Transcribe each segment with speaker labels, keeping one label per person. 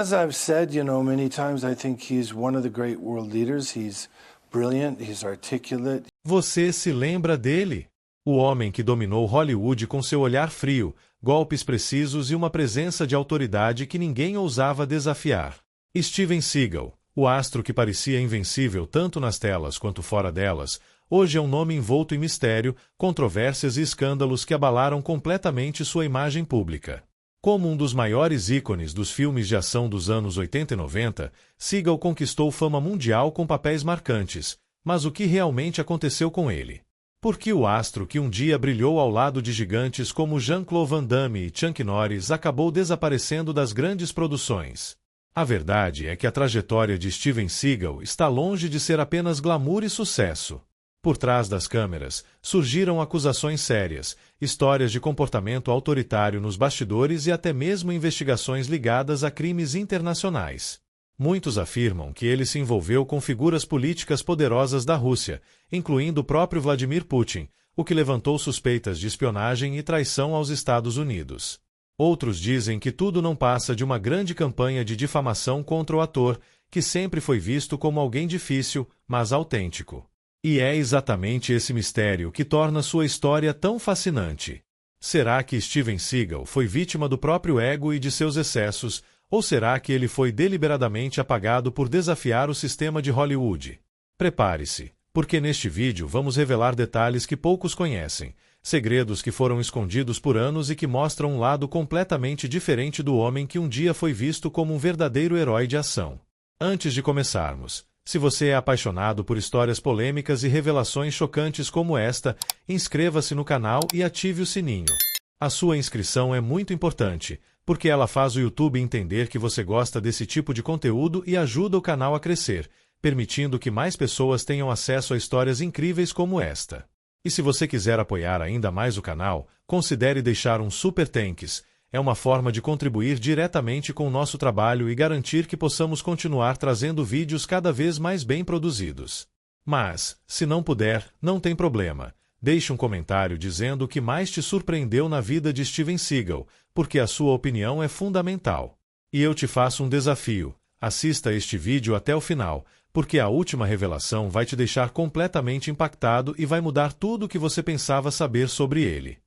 Speaker 1: As I've said, many times, I think he's one of the great world leaders. He's brilliant, he's articulate.
Speaker 2: Você se lembra dele? O homem que dominou Hollywood com seu olhar frio, golpes precisos e uma presença de autoridade que ninguém ousava desafiar. Steven Seagal, o astro que parecia invencível tanto nas telas quanto fora delas, hoje é um nome envolto em mistério, controvérsias e escândalos que abalaram completamente sua imagem pública. Como um dos maiores ícones dos filmes de ação dos anos 80 e 90, Seagal conquistou fama mundial com papéis marcantes, mas o que realmente aconteceu com ele? Por que o astro que um dia brilhou ao lado de gigantes como Jean-Claude Van Damme e Chuck Norris acabou desaparecendo das grandes produções? A verdade é que a trajetória de Steven Seagal está longe de ser apenas glamour e sucesso. Por trás das câmeras, surgiram acusações sérias, histórias de comportamento autoritário nos bastidores e até mesmo investigações ligadas a crimes internacionais. Muitos afirmam que ele se envolveu com figuras políticas poderosas da Rússia, incluindo o próprio Vladimir Putin, o que levantou suspeitas de espionagem e traição aos Estados Unidos. Outros dizem que tudo não passa de uma grande campanha de difamação contra o ator, que sempre foi visto como alguém difícil, mas autêntico. E é exatamente esse mistério que torna sua história tão fascinante. Será que Steven Seagal foi vítima do próprio ego e de seus excessos, ou será que ele foi deliberadamente apagado por desafiar o sistema de Hollywood? Prepare-se, porque neste vídeo vamos revelar detalhes que poucos conhecem, segredos que foram escondidos por anos e que mostram um lado completamente diferente do homem que um dia foi visto como um verdadeiro herói de ação. Antes de começarmos, se você é apaixonado por histórias polêmicas e revelações chocantes como esta, inscreva-se no canal e ative o sininho. A sua inscrição é muito importante, porque ela faz o YouTube entender que você gosta desse tipo de conteúdo e ajuda o canal a crescer, permitindo que mais pessoas tenham acesso a histórias incríveis como esta. E se você quiser apoiar ainda mais o canal, considere deixar um Super Thanks. É uma forma de contribuir diretamente com o nosso trabalho e garantir que possamos continuar trazendo vídeos cada vez mais bem produzidos. Mas, se não puder, não tem problema. Deixe um comentário dizendo o que mais te surpreendeu na vida de Steven Seagal, porque a sua opinião é fundamental. E eu te faço um desafio. Assista este vídeo até o final, porque a última revelação vai te deixar completamente impactado e vai mudar tudo o que você pensava saber sobre ele.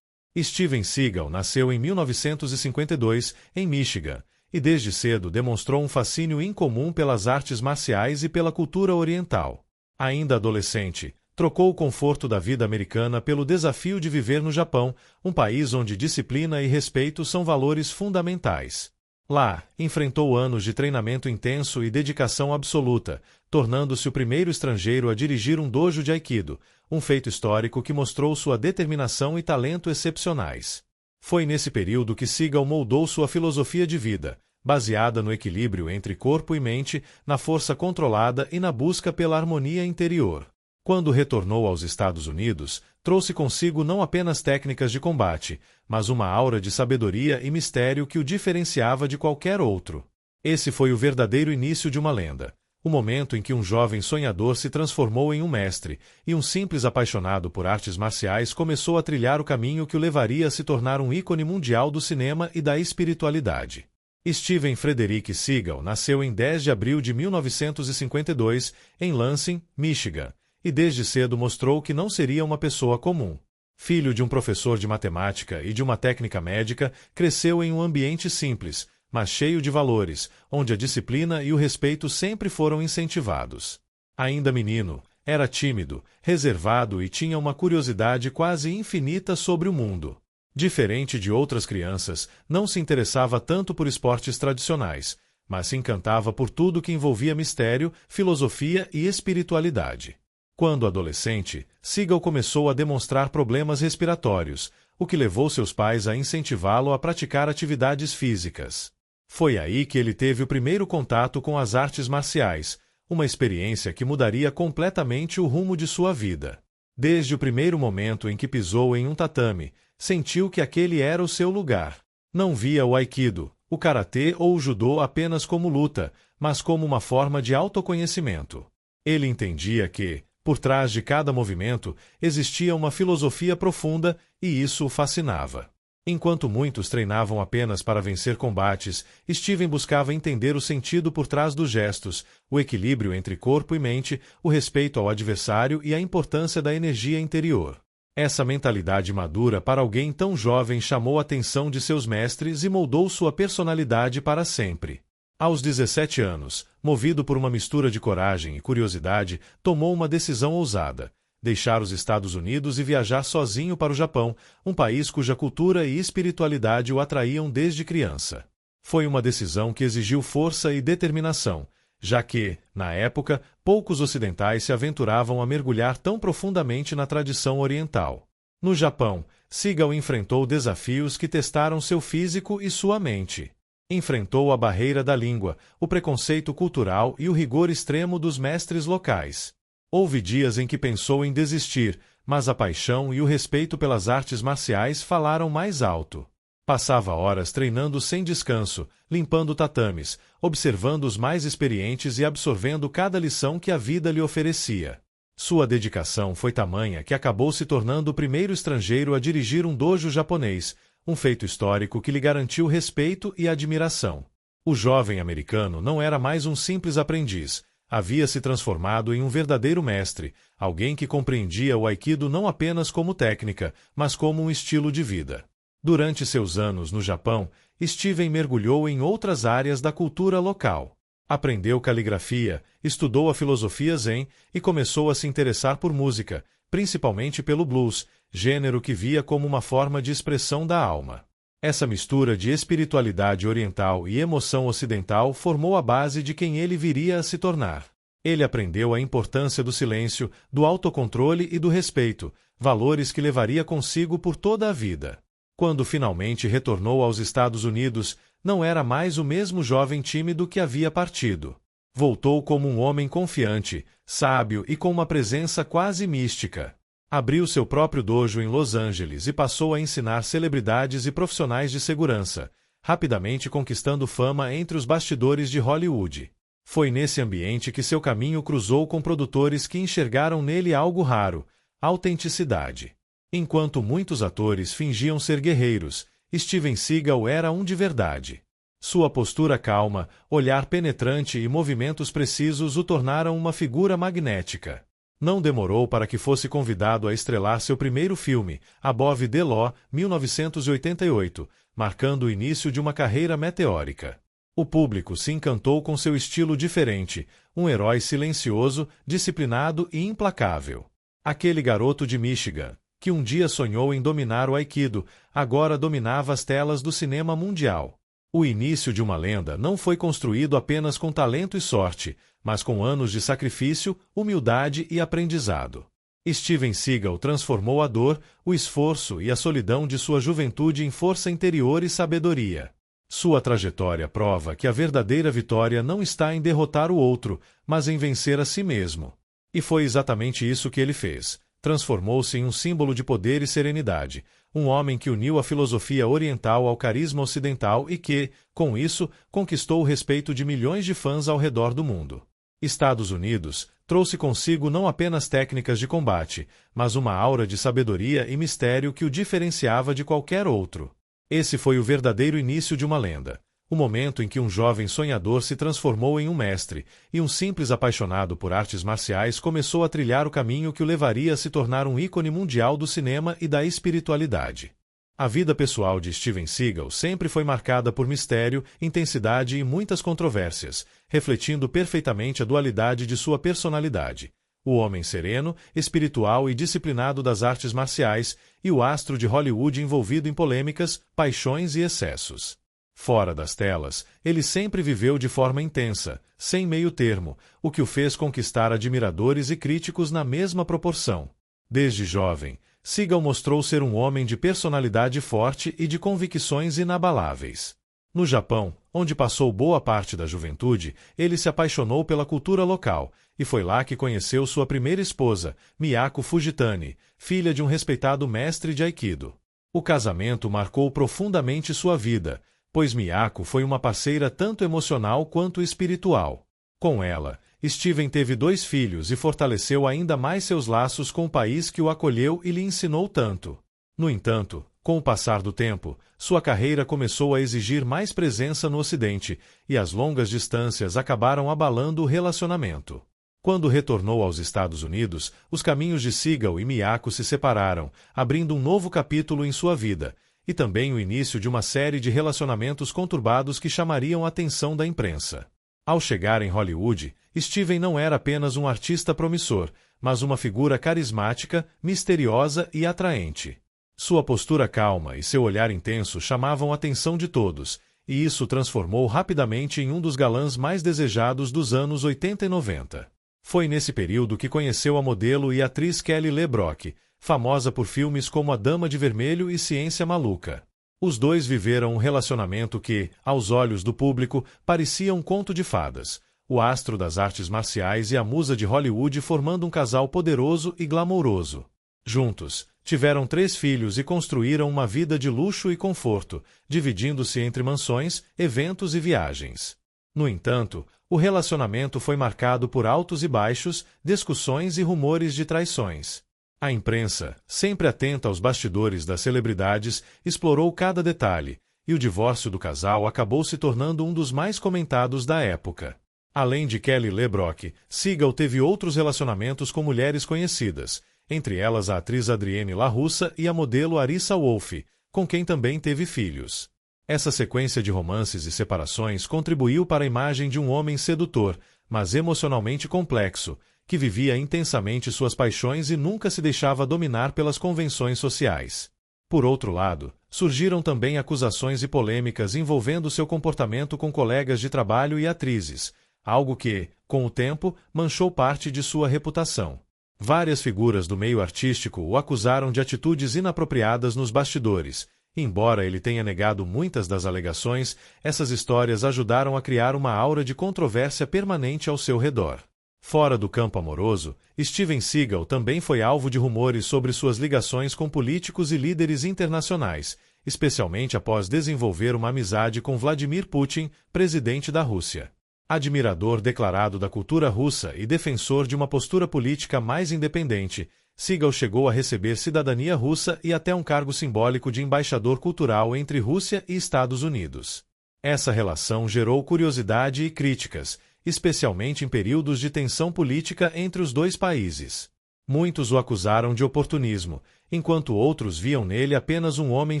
Speaker 2: Steven Seagal nasceu em 1952, em Michigan, e desde cedo demonstrou um fascínio incomum pelas artes marciais e pela cultura oriental. Ainda adolescente, trocou o conforto da vida americana pelo desafio de viver no Japão, um país onde disciplina e respeito são valores fundamentais. Lá, enfrentou anos de treinamento intenso e dedicação absoluta, tornando-se o primeiro estrangeiro a dirigir um dojo de Aikido, um feito histórico que mostrou sua determinação e talento excepcionais. Foi nesse período que Seagal moldou sua filosofia de vida, baseada no equilíbrio entre corpo e mente, na força controlada e na busca pela harmonia interior. Quando retornou aos Estados Unidos, trouxe consigo não apenas técnicas de combate, mas uma aura de sabedoria e mistério que o diferenciava de qualquer outro. Esse foi o verdadeiro início de uma lenda, o momento em que um jovem sonhador se transformou em um mestre, e um simples apaixonado por artes marciais começou a trilhar o caminho que o levaria a se tornar um ícone mundial do cinema e da espiritualidade. Steven Frederick Seagal nasceu em 10 de abril de 1952, em Lansing, Michigan, e desde cedo mostrou que não seria uma pessoa comum. Filho de um professor de matemática e de uma técnica médica, cresceu em um ambiente simples, mas cheio de valores, onde a disciplina e o respeito sempre foram incentivados. Ainda menino, era tímido, reservado e tinha uma curiosidade quase infinita sobre o mundo. Diferente de outras crianças, não se interessava tanto por esportes tradicionais, mas se encantava por tudo que envolvia mistério, filosofia e espiritualidade. Quando adolescente, Seagal começou a demonstrar problemas respiratórios, o que levou seus pais a incentivá-lo a praticar atividades físicas. Foi aí que ele teve o primeiro contato com as artes marciais, uma experiência que mudaria completamente o rumo de sua vida. Desde o primeiro momento em que pisou em um tatame, sentiu que aquele era o seu lugar. Não via o aikido, o karatê ou o judô apenas como luta, mas como uma forma de autoconhecimento. Ele entendia que, por trás de cada movimento, existia uma filosofia profunda, e isso o fascinava. Enquanto muitos treinavam apenas para vencer combates, Steven buscava entender o sentido por trás dos gestos, o equilíbrio entre corpo e mente, o respeito ao adversário e a importância da energia interior. Essa mentalidade madura para alguém tão jovem chamou a atenção de seus mestres e moldou sua personalidade para sempre. Aos 17 anos, movido por uma mistura de coragem e curiosidade, tomou uma decisão ousada: deixar os Estados Unidos e viajar sozinho para o Japão, um país cuja cultura e espiritualidade o atraíam desde criança. Foi uma decisão que exigiu força e determinação, já que, na época, poucos ocidentais se aventuravam a mergulhar tão profundamente na tradição oriental. No Japão, Seagal enfrentou desafios que testaram seu físico e sua mente. Enfrentou a barreira da língua, o preconceito cultural e o rigor extremo dos mestres locais. Houve dias em que pensou em desistir, mas a paixão e o respeito pelas artes marciais falaram mais alto. Passava horas treinando sem descanso, limpando tatames, observando os mais experientes e absorvendo cada lição que a vida lhe oferecia. Sua dedicação foi tamanha que acabou se tornando o primeiro estrangeiro a dirigir um dojo japonês, um feito histórico que lhe garantiu respeito e admiração. O jovem americano não era mais um simples aprendiz. Havia se transformado em um verdadeiro mestre, alguém que compreendia o Aikido não apenas como técnica, mas como um estilo de vida. Durante seus anos no Japão, Steven mergulhou em outras áreas da cultura local. Aprendeu caligrafia, estudou a filosofia Zen e começou a se interessar por música, principalmente pelo blues, gênero que via como uma forma de expressão da alma. Essa mistura de espiritualidade oriental e emoção ocidental formou a base de quem ele viria a se tornar. Ele aprendeu a importância do silêncio, do autocontrole e do respeito, valores que levaria consigo por toda a vida. Quando finalmente retornou aos Estados Unidos, não era mais o mesmo jovem tímido que havia partido. Voltou como um homem confiante, sábio e com uma presença quase mística. Abriu seu próprio dojo em Los Angeles e passou a ensinar celebridades e profissionais de segurança, rapidamente conquistando fama entre os bastidores de Hollywood. Foi nesse ambiente que seu caminho cruzou com produtores que enxergaram nele algo raro: autenticidade. Enquanto muitos atores fingiam ser guerreiros, Steven Seagal era um de verdade. Sua postura calma, olhar penetrante e movimentos precisos o tornaram uma figura magnética. Não demorou para que fosse convidado a estrelar seu primeiro filme, Above the Law, 1988, marcando o início de uma carreira meteórica. O público se encantou com seu estilo diferente, um herói silencioso, disciplinado e implacável. Aquele garoto de Michigan, que um dia sonhou em dominar o Aikido, agora dominava as telas do cinema mundial. O início de uma lenda não foi construído apenas com talento e sorte, mas com anos de sacrifício, humildade e aprendizado. Steven Seagal transformou a dor, o esforço e a solidão de sua juventude em força interior e sabedoria. Sua trajetória prova que a verdadeira vitória não está em derrotar o outro, mas em vencer a si mesmo. E foi exatamente isso que ele fez. Transformou-se em um símbolo de poder e serenidade, um homem que uniu a filosofia oriental ao carisma ocidental e que, com isso, conquistou o respeito de milhões de fãs ao redor do mundo. Estados Unidos trouxe consigo não apenas técnicas de combate, mas uma aura de sabedoria e mistério que o diferenciava de qualquer outro. Esse foi o verdadeiro início de uma lenda, o momento em que um jovem sonhador se transformou em um mestre, e um simples apaixonado por artes marciais começou a trilhar o caminho que o levaria a se tornar um ícone mundial do cinema e da espiritualidade. A vida pessoal de Steven Seagal sempre foi marcada por mistério, intensidade e muitas controvérsias, refletindo perfeitamente a dualidade de sua personalidade: o homem sereno, espiritual e disciplinado das artes marciais, e o astro de Hollywood envolvido em polêmicas, paixões e excessos. Fora das telas, ele sempre viveu de forma intensa, sem meio termo, o que o fez conquistar admiradores e críticos na mesma proporção. Desde jovem, Seagal mostrou ser um homem de personalidade forte e de convicções inabaláveis. No Japão, onde passou boa parte da juventude, ele se apaixonou pela cultura local, e foi lá que conheceu sua primeira esposa, Miyako Fujitani, filha de um respeitado mestre de Aikido. O casamento marcou profundamente sua vida, pois Miyako foi uma parceira tanto emocional quanto espiritual. Com ela, Steven teve 2 filhos e fortaleceu ainda mais seus laços com o país que o acolheu e lhe ensinou tanto. No entanto, Com o passar do tempo, sua carreira começou a exigir mais presença no Ocidente, e as longas distâncias acabaram abalando o relacionamento. Quando retornou aos Estados Unidos, os caminhos de Seagal e Miyako se separaram, abrindo um novo capítulo em sua vida, e também o início de uma série de relacionamentos conturbados que chamariam a atenção da imprensa. Ao chegar em Hollywood, Steven não era apenas um artista promissor, mas uma figura carismática, misteriosa e atraente. Sua postura calma e seu olhar intenso chamavam a atenção de todos, e isso o transformou rapidamente em um dos galãs mais desejados dos anos 80 e 90. Foi nesse período que conheceu a modelo e atriz Kelly LeBrock, famosa por filmes como A Dama de Vermelho e Ciência Maluca. Os dois viveram um relacionamento que, aos olhos do público, parecia um conto de fadas, o astro das artes marciais e a musa de Hollywood formando um casal poderoso e glamouroso. Juntos, tiveram 3 filhos e construíram uma vida de luxo e conforto, dividindo-se entre mansões, eventos e viagens. No entanto, o relacionamento foi marcado por altos e baixos, discussões e rumores de traições. A imprensa, sempre atenta aos bastidores das celebridades, explorou cada detalhe, e o divórcio do casal acabou se tornando um dos mais comentados da época. Além de Kelly LeBrock, Seagal teve outros relacionamentos com mulheres conhecidas, entre elas a atriz Adrienne LaRussa e a modelo Arissa Wolfe, com quem também teve filhos. Essa sequência de romances e separações contribuiu para a imagem de um homem sedutor, mas emocionalmente complexo, que vivia intensamente suas paixões e nunca se deixava dominar pelas convenções sociais. Por outro lado, surgiram também acusações e polêmicas envolvendo seu comportamento com colegas de trabalho e atrizes, algo que, com o tempo, manchou parte de sua reputação. Várias figuras do meio artístico o acusaram de atitudes inapropriadas nos bastidores. Embora ele tenha negado muitas das alegações, essas histórias ajudaram a criar uma aura de controvérsia permanente ao seu redor. Fora do campo amoroso, Steven Seagal também foi alvo de rumores sobre suas ligações com políticos e líderes internacionais, especialmente após desenvolver uma amizade com Vladimir Putin, presidente da Rússia. Admirador declarado da cultura russa e defensor de uma postura política mais independente, Seagal chegou a receber cidadania russa e até um cargo simbólico de embaixador cultural entre Rússia e Estados Unidos. Essa relação gerou curiosidade e críticas, especialmente em períodos de tensão política entre os dois países. Muitos o acusaram de oportunismo, enquanto outros viam nele apenas um homem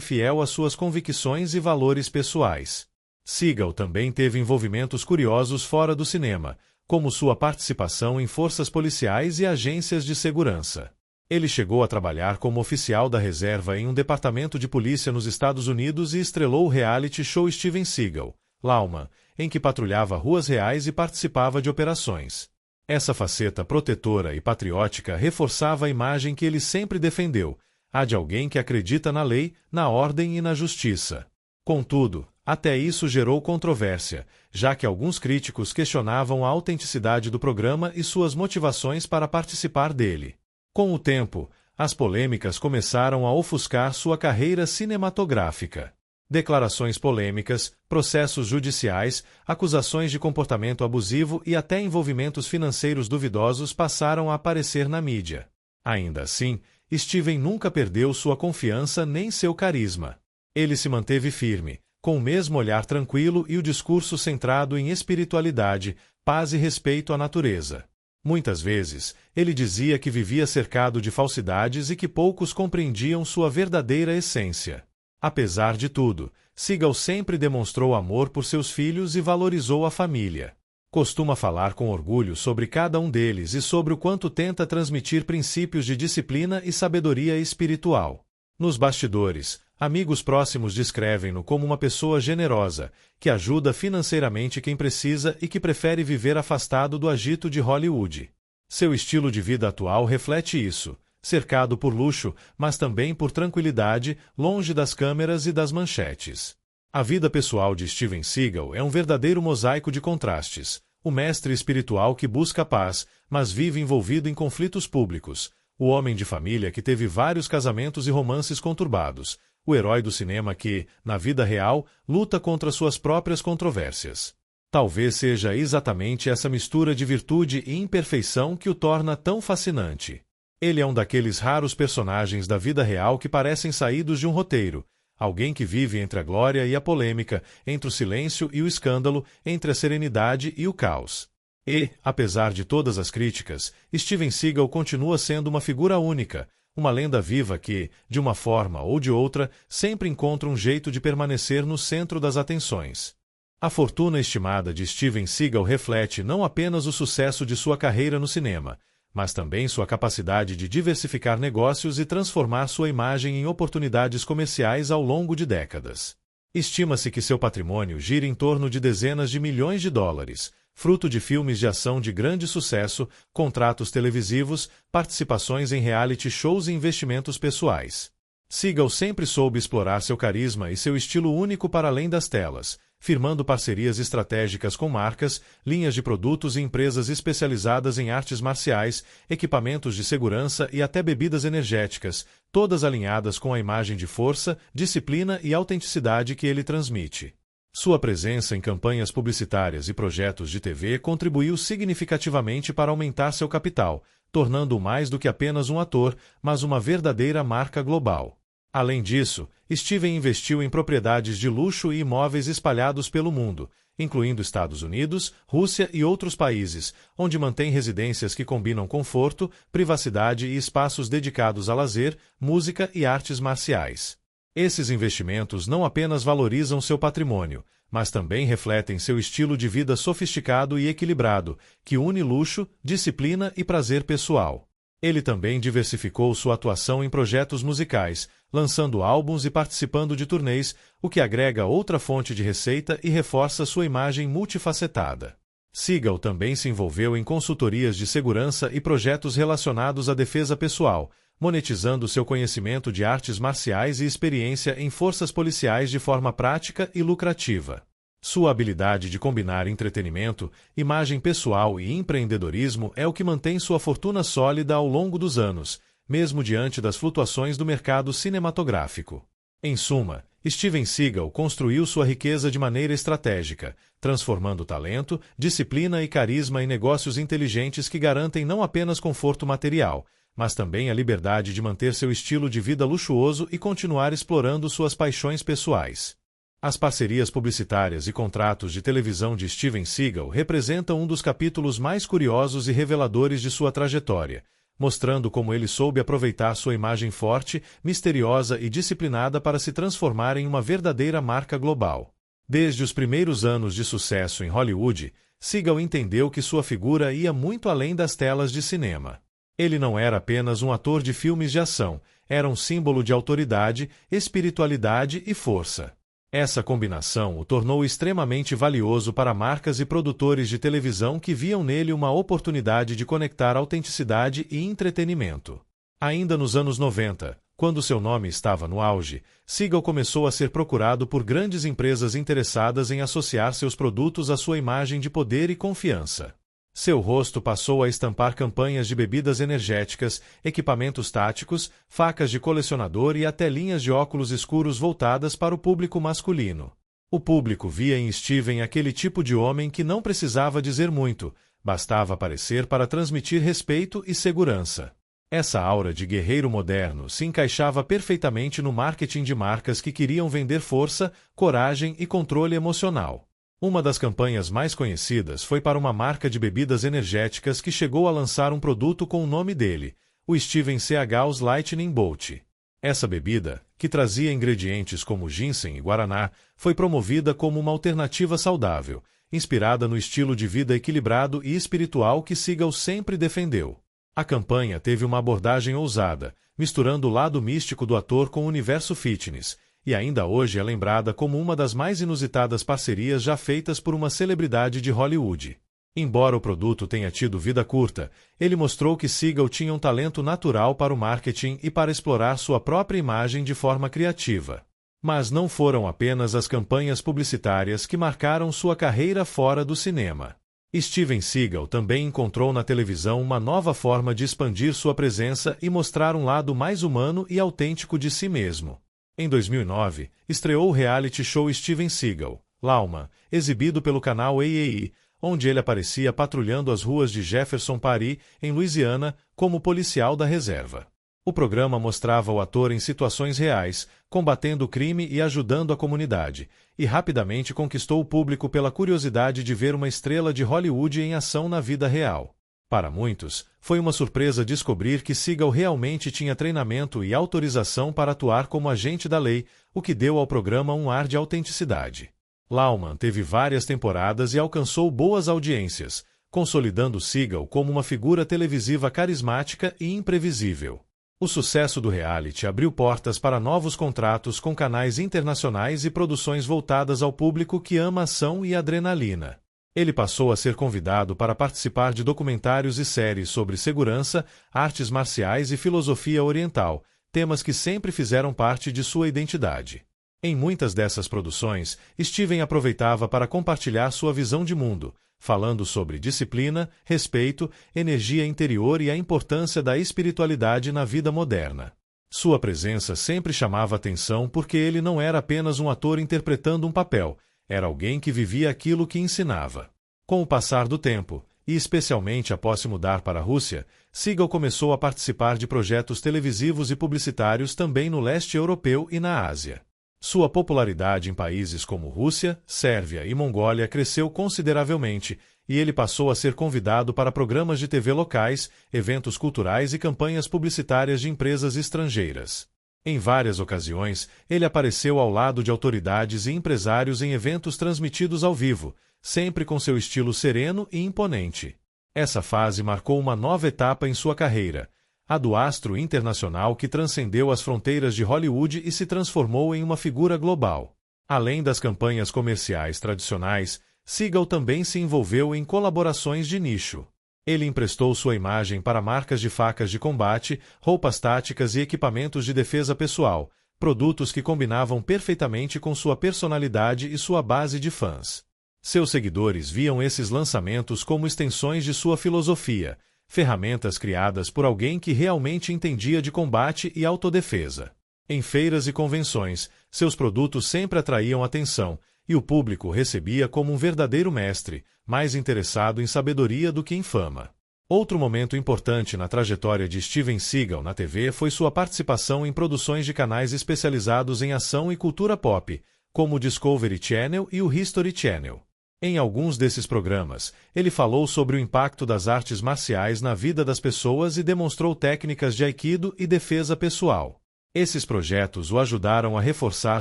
Speaker 2: fiel às suas convicções e valores pessoais. Seagal também teve envolvimentos curiosos fora do cinema, como sua participação em forças policiais e agências de segurança. Ele chegou a trabalhar como oficial da reserva em um departamento de polícia nos Estados Unidos e estrelou o reality show Steven Seagal, Lawman, em que patrulhava ruas reais e participava de operações. Essa faceta protetora e patriótica reforçava a imagem que ele sempre defendeu, a de alguém que acredita na lei, na ordem e na justiça. Contudo, até isso gerou controvérsia, já que alguns críticos questionavam a autenticidade do programa e suas motivações para participar dele. Com o tempo, as polêmicas começaram a ofuscar sua carreira cinematográfica. Declarações polêmicas, processos judiciais, acusações de comportamento abusivo e até envolvimentos financeiros duvidosos passaram a aparecer na mídia. Ainda assim, Steven nunca perdeu sua confiança nem seu carisma. Ele se manteve firme, com o mesmo olhar tranquilo e o discurso centrado em espiritualidade, paz e respeito à natureza. Muitas vezes, ele dizia que vivia cercado de falsidades e que poucos compreendiam sua verdadeira essência. Apesar de tudo, Seagal sempre demonstrou amor por seus filhos e valorizou a família. Costuma falar com orgulho sobre cada um deles e sobre o quanto tenta transmitir princípios de disciplina e sabedoria espiritual. Nos bastidores, amigos próximos descrevem-no como uma pessoa generosa, que ajuda financeiramente quem precisa e que prefere viver afastado do agito de Hollywood. Seu estilo de vida atual reflete isso, cercado por luxo, mas também por tranquilidade, longe das câmeras e das manchetes. A vida pessoal de Steven Seagal é um verdadeiro mosaico de contrastes, o mestre espiritual que busca a paz, mas vive envolvido em conflitos públicos, o homem de família que teve vários casamentos e romances conturbados, o herói do cinema que, na vida real, luta contra suas próprias controvérsias. Talvez seja exatamente essa mistura de virtude e imperfeição que o torna tão fascinante. Ele é um daqueles raros personagens da vida real que parecem saídos de um roteiro, alguém que vive entre a glória e a polêmica, entre o silêncio e o escândalo, entre a serenidade e o caos. E, apesar de todas as críticas, Steven Seagal continua sendo uma figura única, uma lenda viva que, de uma forma ou de outra, sempre encontra um jeito de permanecer no centro das atenções. A fortuna estimada de Steven Seagal reflete não apenas o sucesso de sua carreira no cinema, mas também sua capacidade de diversificar negócios e transformar sua imagem em oportunidades comerciais ao longo de décadas. Estima-se que seu patrimônio gira em torno de dezenas de milhões de dólares, fruto de filmes de ação de grande sucesso, contratos televisivos, participações em reality shows e investimentos pessoais. Seagal sempre soube explorar seu carisma e seu estilo único para além das telas, firmando parcerias estratégicas com marcas, linhas de produtos e empresas especializadas em artes marciais, equipamentos de segurança e até bebidas energéticas, todas alinhadas com a imagem de força, disciplina e autenticidade que ele transmite. Sua presença em campanhas publicitárias e projetos de TV contribuiu significativamente para aumentar seu capital, tornando-o mais do que apenas um ator, mas uma verdadeira marca global. Além disso, Steven investiu em propriedades de luxo e imóveis espalhados pelo mundo, incluindo Estados Unidos, Rússia e outros países, onde mantém residências que combinam conforto, privacidade e espaços dedicados a lazer, música e artes marciais. Esses investimentos não apenas valorizam seu patrimônio, mas também refletem seu estilo de vida sofisticado e equilibrado, que une luxo, disciplina e prazer pessoal. Ele também diversificou sua atuação em projetos musicais, lançando álbuns e participando de turnês, o que agrega outra fonte de receita e reforça sua imagem multifacetada. Seagal também se envolveu em consultorias de segurança e projetos relacionados à defesa pessoal, monetizando seu conhecimento de artes marciais e experiência em forças policiais de forma prática e lucrativa. Sua habilidade de combinar entretenimento, imagem pessoal e empreendedorismo é o que mantém sua fortuna sólida ao longo dos anos, mesmo diante das flutuações do mercado cinematográfico. Em suma, Steven Seagal construiu sua riqueza de maneira estratégica, transformando talento, disciplina e carisma em negócios inteligentes que garantem não apenas conforto material, mas também a liberdade de manter seu estilo de vida luxuoso e continuar explorando suas paixões pessoais. As parcerias publicitárias e contratos de televisão de Steven Seagal representam um dos capítulos mais curiosos e reveladores de sua trajetória, mostrando como ele soube aproveitar sua imagem forte, misteriosa e disciplinada para se transformar em uma verdadeira marca global. Desde os primeiros anos de sucesso em Hollywood, Seagal entendeu que sua figura ia muito além das telas de cinema. Ele não era apenas um ator de filmes de ação, era um símbolo de autoridade, espiritualidade e força. Essa combinação o tornou extremamente valioso para marcas e produtores de televisão que viam nele uma oportunidade de conectar autenticidade e entretenimento. Ainda nos anos 90, quando seu nome estava no auge, Seagal começou a ser procurado por grandes empresas interessadas em associar seus produtos à sua imagem de poder e confiança. Seu rosto passou a estampar campanhas de bebidas energéticas, equipamentos táticos, facas de colecionador e até linhas de óculos escuros voltadas para o público masculino. O público via em Steven aquele tipo de homem que não precisava dizer muito, bastava aparecer para transmitir respeito e segurança. Essa aura de guerreiro moderno se encaixava perfeitamente no marketing de marcas que queriam vender força, coragem e controle emocional. Uma das campanhas mais conhecidas foi para uma marca de bebidas energéticas que chegou a lançar um produto com o nome dele, o Steven Seagal's Lightning Bolt. Essa bebida, que trazia ingredientes como ginseng e guaraná, foi promovida como uma alternativa saudável, inspirada no estilo de vida equilibrado e espiritual que Seagal sempre defendeu. A campanha teve uma abordagem ousada, misturando o lado místico do ator com o universo fitness, e ainda hoje é lembrada como uma das mais inusitadas parcerias já feitas por uma celebridade de Hollywood. Embora o produto tenha tido vida curta, ele mostrou que Seagal tinha um talento natural para o marketing e para explorar sua própria imagem de forma criativa. Mas não foram apenas as campanhas publicitárias que marcaram sua carreira fora do cinema. Steven Seagal também encontrou na televisão uma nova forma de expandir sua presença e mostrar um lado mais humano e autêntico de si mesmo. Em 2009, estreou o reality show Steven Seagal, Lawman, exibido pelo canal AAE, onde ele aparecia patrulhando as ruas de Jefferson Paris, em Louisiana, como policial da reserva. O programa mostrava o ator em situações reais, combatendo o crime e ajudando a comunidade, e rapidamente conquistou o público pela curiosidade de ver uma estrela de Hollywood em ação na vida real. Para muitos, foi uma surpresa descobrir que Seagal realmente tinha treinamento e autorização para atuar como agente da lei, o que deu ao programa um ar de autenticidade. Lauman teve várias temporadas e alcançou boas audiências, consolidando Seagal como uma figura televisiva carismática e imprevisível. O sucesso do reality abriu portas para novos contratos com canais internacionais e produções voltadas ao público que ama ação e adrenalina. Ele passou a ser convidado para participar de documentários e séries sobre segurança, artes marciais e filosofia oriental, temas que sempre fizeram parte de sua identidade. Em muitas dessas produções, Steven aproveitava para compartilhar sua visão de mundo, falando sobre disciplina, respeito, energia interior e a importância da espiritualidade na vida moderna. Sua presença sempre chamava atenção porque ele não era apenas um ator interpretando um papel, era alguém que vivia aquilo que ensinava. Com o passar do tempo, e especialmente após se mudar para a Rússia, Seagal começou a participar de projetos televisivos e publicitários também no leste europeu e na Ásia. Sua popularidade em países como Rússia, Sérvia e Mongólia cresceu consideravelmente, e ele passou a ser convidado para programas de TV locais, eventos culturais e campanhas publicitárias de empresas estrangeiras. Em várias ocasiões, ele apareceu ao lado de autoridades e empresários em eventos transmitidos ao vivo, sempre com seu estilo sereno e imponente. Essa fase marcou uma nova etapa em sua carreira, a do astro internacional que transcendeu as fronteiras de Hollywood e se transformou em uma figura global. Além das campanhas comerciais tradicionais, Seagal também se envolveu em colaborações de nicho. Ele emprestou sua imagem para marcas de facas de combate, roupas táticas e equipamentos de defesa pessoal, produtos que combinavam perfeitamente com sua personalidade e sua base de fãs. Seus seguidores viam esses lançamentos como extensões de sua filosofia, ferramentas criadas por alguém que realmente entendia de combate e autodefesa. Em feiras e convenções, seus produtos sempre atraíam atenção, e o público recebia como um verdadeiro mestre, mais interessado em sabedoria do que em fama. Outro momento importante na trajetória de Steven Seagal na TV foi sua participação em produções de canais especializados em ação e cultura pop, como o Discovery Channel e o History Channel. Em alguns desses programas, ele falou sobre o impacto das artes marciais na vida das pessoas e demonstrou técnicas de aikido e defesa pessoal. Esses projetos o ajudaram a reforçar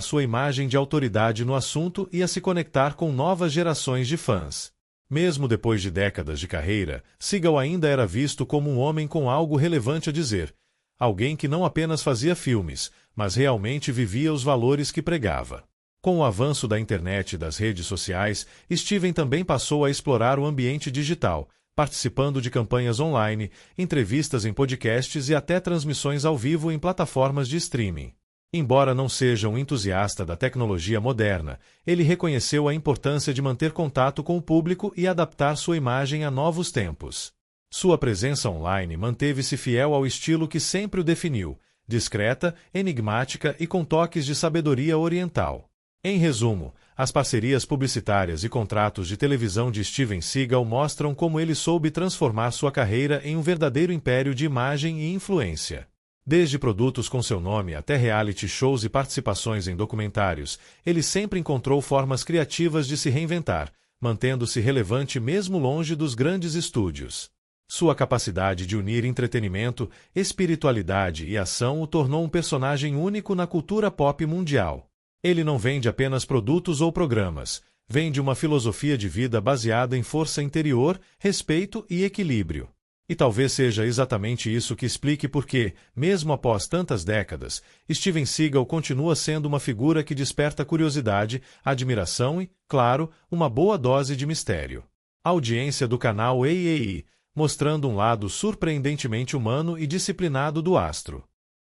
Speaker 2: sua imagem de autoridade no assunto e a se conectar com novas gerações de fãs. Mesmo depois de décadas de carreira, Seagal ainda era visto como um homem com algo relevante a dizer, alguém que não apenas fazia filmes, mas realmente vivia os valores que pregava. Com o avanço da internet e das redes sociais, Steven também passou a explorar o ambiente digital, participando de campanhas online, entrevistas em podcasts e até transmissões ao vivo em plataformas de streaming. Embora não seja um entusiasta da tecnologia moderna, ele reconheceu a importância de manter contato com o público e adaptar sua imagem a novos tempos. Sua presença online manteve-se fiel ao estilo que sempre o definiu, discreta, enigmática e com toques de sabedoria oriental. Em resumo, as parcerias publicitárias e contratos de televisão de Steven Seagal mostram como ele soube transformar sua carreira em um verdadeiro império de imagem e influência. Desde produtos com seu nome até reality shows e participações em documentários, ele sempre encontrou formas criativas de se reinventar, mantendo-se relevante mesmo longe dos grandes estúdios. Sua capacidade de unir entretenimento, espiritualidade e ação o tornou um personagem único na cultura pop mundial. Ele não vende apenas produtos ou programas, vende uma filosofia de vida baseada em força interior, respeito e equilíbrio. E talvez seja exatamente isso que explique por que, mesmo após tantas décadas, Steven Seagal continua sendo uma figura que desperta curiosidade, admiração e, claro, uma boa dose de mistério. A audiência do canal AAE, mostrando um lado surpreendentemente humano e disciplinado do astro.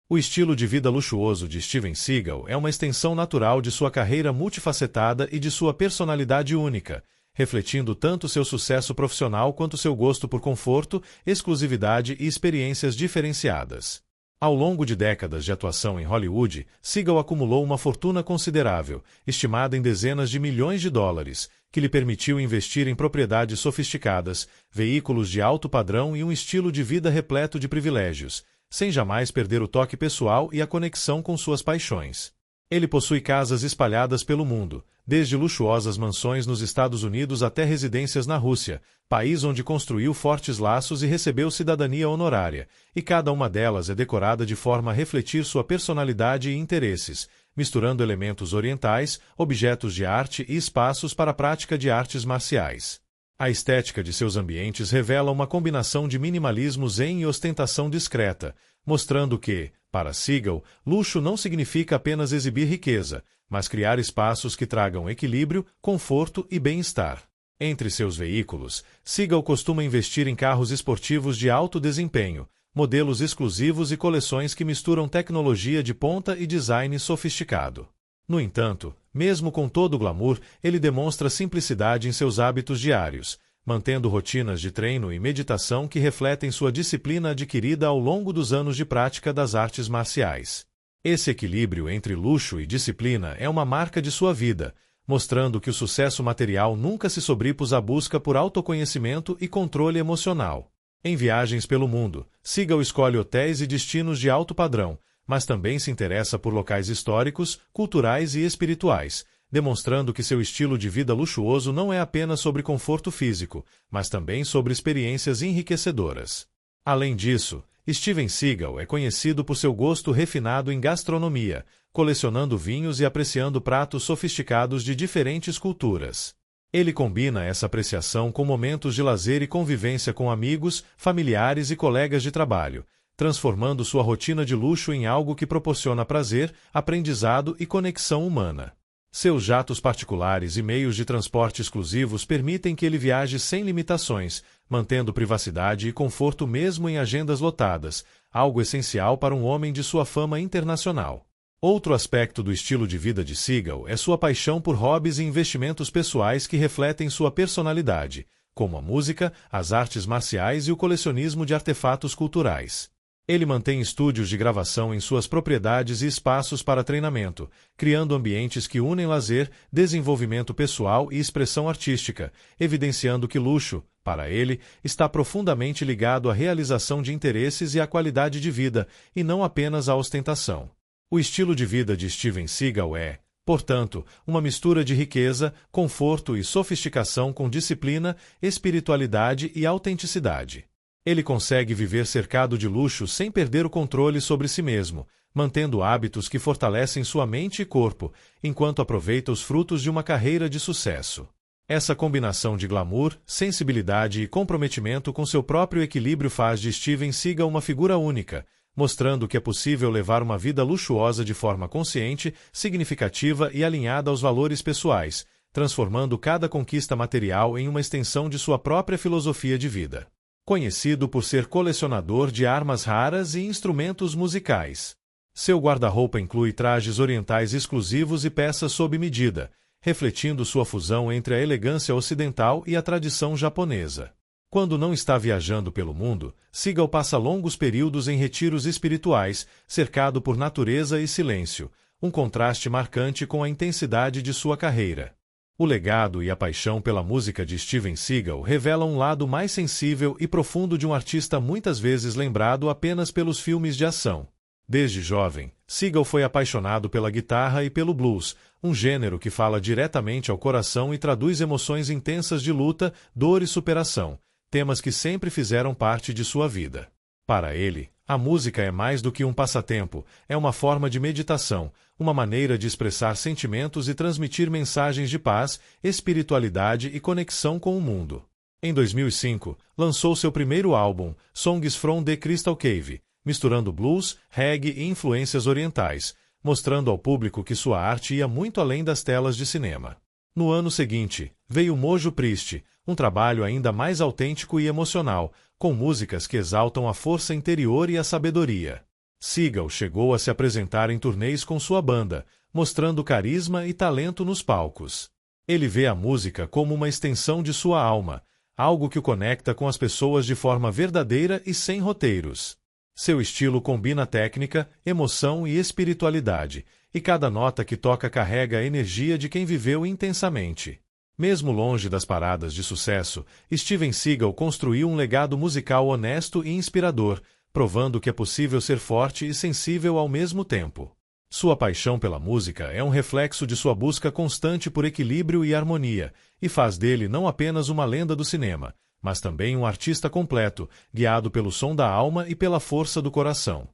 Speaker 2: O estilo de vida luxuoso de Steven Seagal é uma extensão natural de sua carreira multifacetada e de sua personalidade única, refletindo tanto seu sucesso profissional quanto seu gosto por conforto, exclusividade e experiências diferenciadas. Ao longo de décadas de atuação em Hollywood, Seagal acumulou uma fortuna considerável, estimada em dezenas de milhões de dólares, que lhe permitiu investir em propriedades sofisticadas, veículos de alto padrão e um estilo de vida repleto de privilégios, sem jamais perder o toque pessoal e a conexão com suas paixões. Ele possui casas espalhadas pelo mundo, desde luxuosas mansões nos Estados Unidos até residências na Rússia, país onde construiu fortes laços e recebeu cidadania honorária, e cada uma delas é decorada de forma a refletir sua personalidade e interesses, misturando elementos orientais, objetos de arte e espaços para a prática de artes marciais. A estética de seus ambientes revela uma combinação de minimalismo zen e ostentação discreta, mostrando que, para Seagal, luxo não significa apenas exibir riqueza, mas criar espaços que tragam equilíbrio, conforto e bem-estar. Entre seus veículos, Seagal costuma investir em carros esportivos de alto desempenho, modelos exclusivos e coleções que misturam tecnologia de ponta e design sofisticado. No entanto, mesmo com todo o glamour, ele demonstra simplicidade em seus hábitos diários, mantendo rotinas de treino e meditação que refletem sua disciplina adquirida ao longo dos anos de prática das artes marciais. Esse equilíbrio entre luxo e disciplina é uma marca de sua vida, mostrando que o sucesso material nunca se sobrepôs à busca por autoconhecimento e controle emocional. Em viagens pelo mundo, Seagal escolhe hotéis e destinos de alto padrão, mas também se interessa por locais históricos, culturais e espirituais, demonstrando que seu estilo de vida luxuoso não é apenas sobre conforto físico, mas também sobre experiências enriquecedoras. Além disso, Steven Seagal é conhecido por seu gosto refinado em gastronomia, colecionando vinhos e apreciando pratos sofisticados de diferentes culturas. Ele combina essa apreciação com momentos de lazer e convivência com amigos, familiares e colegas de trabalho, transformando sua rotina de luxo em algo que proporciona prazer, aprendizado e conexão humana. Seus jatos particulares e meios de transporte exclusivos permitem que ele viaje sem limitações, mantendo privacidade e conforto mesmo em agendas lotadas, algo essencial para um homem de sua fama internacional. Outro aspecto do estilo de vida de Seagal é sua paixão por hobbies e investimentos pessoais que refletem sua personalidade, como a música, as artes marciais e o colecionismo de artefatos culturais. Ele mantém estúdios de gravação em suas propriedades e espaços para treinamento, criando ambientes que unem lazer, desenvolvimento pessoal e expressão artística, evidenciando que luxo, para ele, está profundamente ligado à realização de interesses e à qualidade de vida, e não apenas à ostentação. O estilo de vida de Steven Seagal é, portanto, uma mistura de riqueza, conforto e sofisticação com disciplina, espiritualidade e autenticidade. Ele consegue viver cercado de luxo sem perder o controle sobre si mesmo, mantendo hábitos que fortalecem sua mente e corpo, enquanto aproveita os frutos de uma carreira de sucesso. Essa combinação de glamour, sensibilidade e comprometimento com seu próprio equilíbrio faz de Steven Seagal uma figura única, mostrando que é possível levar uma vida luxuosa de forma consciente, significativa e alinhada aos valores pessoais, transformando cada conquista material em uma extensão de sua própria filosofia de vida. Conhecido por ser colecionador de armas raras e instrumentos musicais. Seu guarda-roupa inclui trajes orientais exclusivos e peças sob medida, refletindo sua fusão entre a elegância ocidental e a tradição japonesa. Quando não está viajando pelo mundo, Seagal passa longos períodos em retiros espirituais, cercado por natureza e silêncio, um contraste marcante com a intensidade de sua carreira. O legado e a paixão pela música de Steven Seagal revelam um lado mais sensível e profundo de um artista muitas vezes lembrado apenas pelos filmes de ação. Desde jovem, Seagal foi apaixonado pela guitarra e pelo blues, um gênero que fala diretamente ao coração e traduz emoções intensas de luta, dor e superação, temas que sempre fizeram parte de sua vida. Para ele, a música é mais do que um passatempo, é uma forma de meditação, uma maneira de expressar sentimentos e transmitir mensagens de paz, espiritualidade e conexão com o mundo. Em 2005, lançou seu primeiro álbum, Songs from the Crystal Cave, misturando blues, reggae e influências orientais, mostrando ao público que sua arte ia muito além das telas de cinema. No ano seguinte, veio Mojo Priest, um trabalho ainda mais autêntico e emocional, com músicas que exaltam a força interior e a sabedoria. Seagal chegou a se apresentar em turnês com sua banda, mostrando carisma e talento nos palcos. Ele vê a música como uma extensão de sua alma, algo que o conecta com as pessoas de forma verdadeira e sem roteiros. Seu estilo combina técnica, emoção e espiritualidade, e cada nota que toca carrega a energia de quem viveu intensamente. Mesmo longe das paradas de sucesso, Steven Seagal construiu um legado musical honesto e inspirador, provando que é possível ser forte e sensível ao mesmo tempo. Sua paixão pela música é um reflexo de sua busca constante por equilíbrio e harmonia, e faz dele não apenas uma lenda do cinema, mas também um artista completo, guiado pelo som da alma e pela força do coração.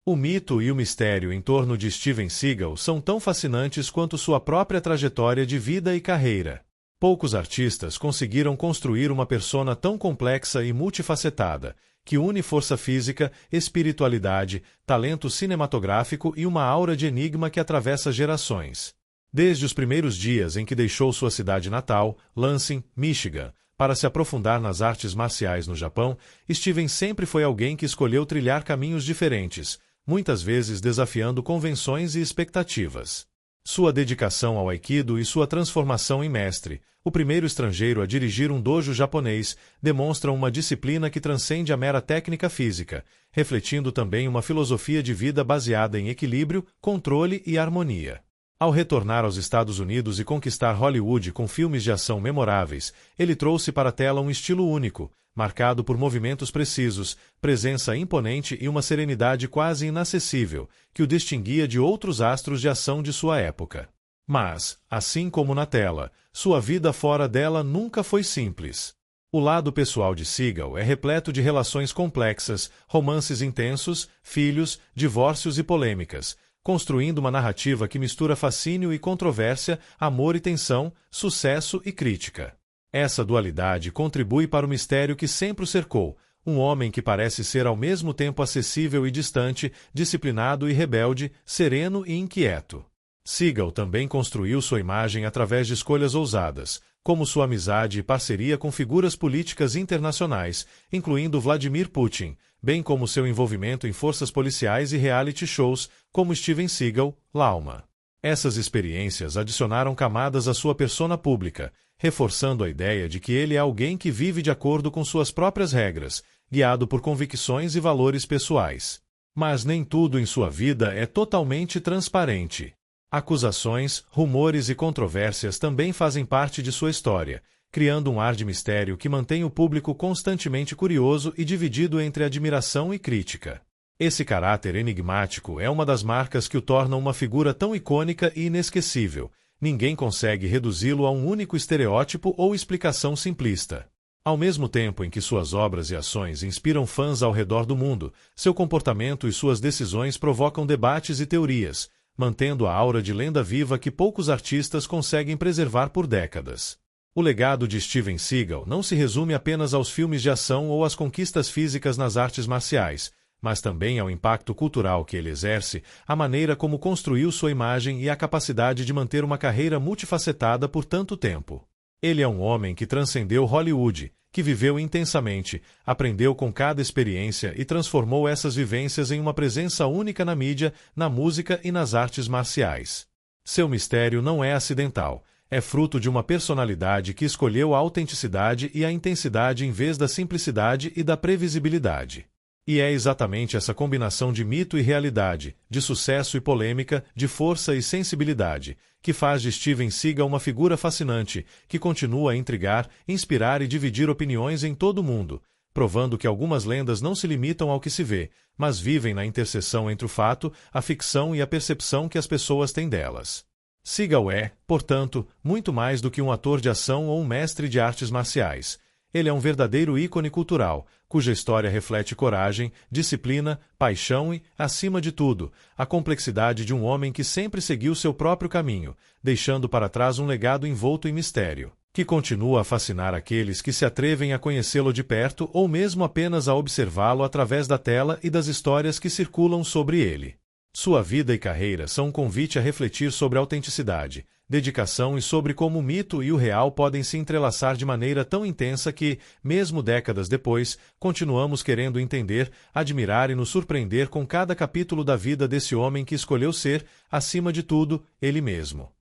Speaker 2: O mito e o mistério em torno de Steven Seagal são tão fascinantes quanto sua própria trajetória de vida e carreira. Poucos artistas conseguiram construir uma persona tão complexa e multifacetada, que une força física, espiritualidade, talento cinematográfico e uma aura de enigma que atravessa gerações. Desde os primeiros dias em que deixou sua cidade natal, Lansing, Michigan, para se aprofundar nas artes marciais no Japão, Steven sempre foi alguém que escolheu trilhar caminhos diferentes, muitas vezes desafiando convenções e expectativas. Sua dedicação ao Aikido e sua transformação em mestre, o primeiro estrangeiro a dirigir um dojo japonês, demonstram uma disciplina que transcende a mera técnica física, refletindo também uma filosofia de vida baseada em equilíbrio, controle e harmonia. Ao retornar aos Estados Unidos e conquistar Hollywood com filmes de ação memoráveis, ele trouxe para a tela um estilo único, marcado por movimentos precisos, presença imponente e uma serenidade quase inacessível, que o distinguia de outros astros de ação de sua época. Mas, assim como na tela, sua vida fora dela nunca foi simples. O lado pessoal de Seagal é repleto de relações complexas, romances intensos, filhos, divórcios e polêmicas, construindo uma narrativa que mistura fascínio e controvérsia, amor e tensão, sucesso e crítica. Essa dualidade contribui para o mistério que sempre o cercou, um homem que parece ser ao mesmo tempo acessível e distante, disciplinado e rebelde, sereno e inquieto. Seagal também construiu sua imagem através de escolhas ousadas, como sua amizade e parceria com figuras políticas internacionais, incluindo Vladimir Putin, bem como seu envolvimento em forças policiais e reality shows, como Steven Seagal, Lauma. Essas experiências adicionaram camadas à sua persona pública, reforçando a ideia de que ele é alguém que vive de acordo com suas próprias regras, guiado por convicções e valores pessoais. Mas nem tudo em sua vida é totalmente transparente. Acusações, rumores e controvérsias também fazem parte de sua história, criando um ar de mistério que mantém o público constantemente curioso e dividido entre admiração e crítica. Esse caráter enigmático é uma das marcas que o tornam uma figura tão icônica e inesquecível. Ninguém consegue reduzi-lo a um único estereótipo ou explicação simplista. Ao mesmo tempo em que suas obras e ações inspiram fãs ao redor do mundo, seu comportamento e suas decisões provocam debates e teorias, mantendo a aura de lenda viva que poucos artistas conseguem preservar por décadas. O legado de Steven Seagal não se resume apenas aos filmes de ação ou às conquistas físicas nas artes marciais, mas também ao impacto cultural que ele exerce, a maneira como construiu sua imagem e a capacidade de manter uma carreira multifacetada por tanto tempo. Ele é um homem que transcendeu Hollywood, que viveu intensamente, aprendeu com cada experiência e transformou essas vivências em uma presença única na mídia, na música e nas artes marciais. Seu mistério não é acidental, é fruto de uma personalidade que escolheu a autenticidade e a intensidade em vez da simplicidade e da previsibilidade. E é exatamente essa combinação de mito e realidade, de sucesso e polêmica, de força e sensibilidade, que faz de Steven Seagal uma figura fascinante, que continua a intrigar, inspirar e dividir opiniões em todo o mundo, provando que algumas lendas não se limitam ao que se vê, mas vivem na interseção entre o fato, a ficção e a percepção que as pessoas têm delas. Seagal é, portanto, muito mais do que um ator de ação ou um mestre de artes marciais. Ele é um verdadeiro ícone cultural, cuja história reflete coragem, disciplina, paixão e, acima de tudo, a complexidade de um homem que sempre seguiu seu próprio caminho, deixando para trás um legado envolto em mistério, que continua a fascinar aqueles que se atrevem a conhecê-lo de perto ou mesmo apenas a observá-lo através da tela e das histórias que circulam sobre ele. Sua vida e carreira são um convite a refletir sobre autenticidade, dedicação e sobre como o mito e o real podem se entrelaçar de maneira tão intensa que, mesmo décadas depois, continuamos querendo entender, admirar e nos surpreender com cada capítulo da vida desse homem que escolheu ser, acima de tudo, ele mesmo.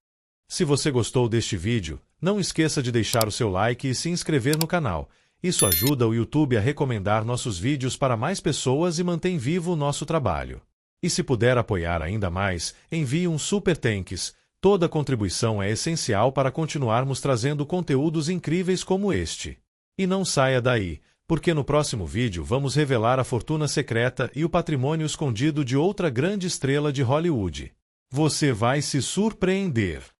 Speaker 2: Se você gostou deste vídeo, não esqueça de deixar o seu like e se inscrever no canal. Isso ajuda o YouTube a recomendar nossos vídeos para mais pessoas e mantém vivo o nosso trabalho. E se puder apoiar ainda mais, envie um Super Thanks. Toda contribuição é essencial para continuarmos trazendo conteúdos incríveis como este. E não saia daí, porque no próximo vídeo vamos revelar a fortuna secreta e o patrimônio escondido de outra grande estrela de Hollywood. Você vai se surpreender!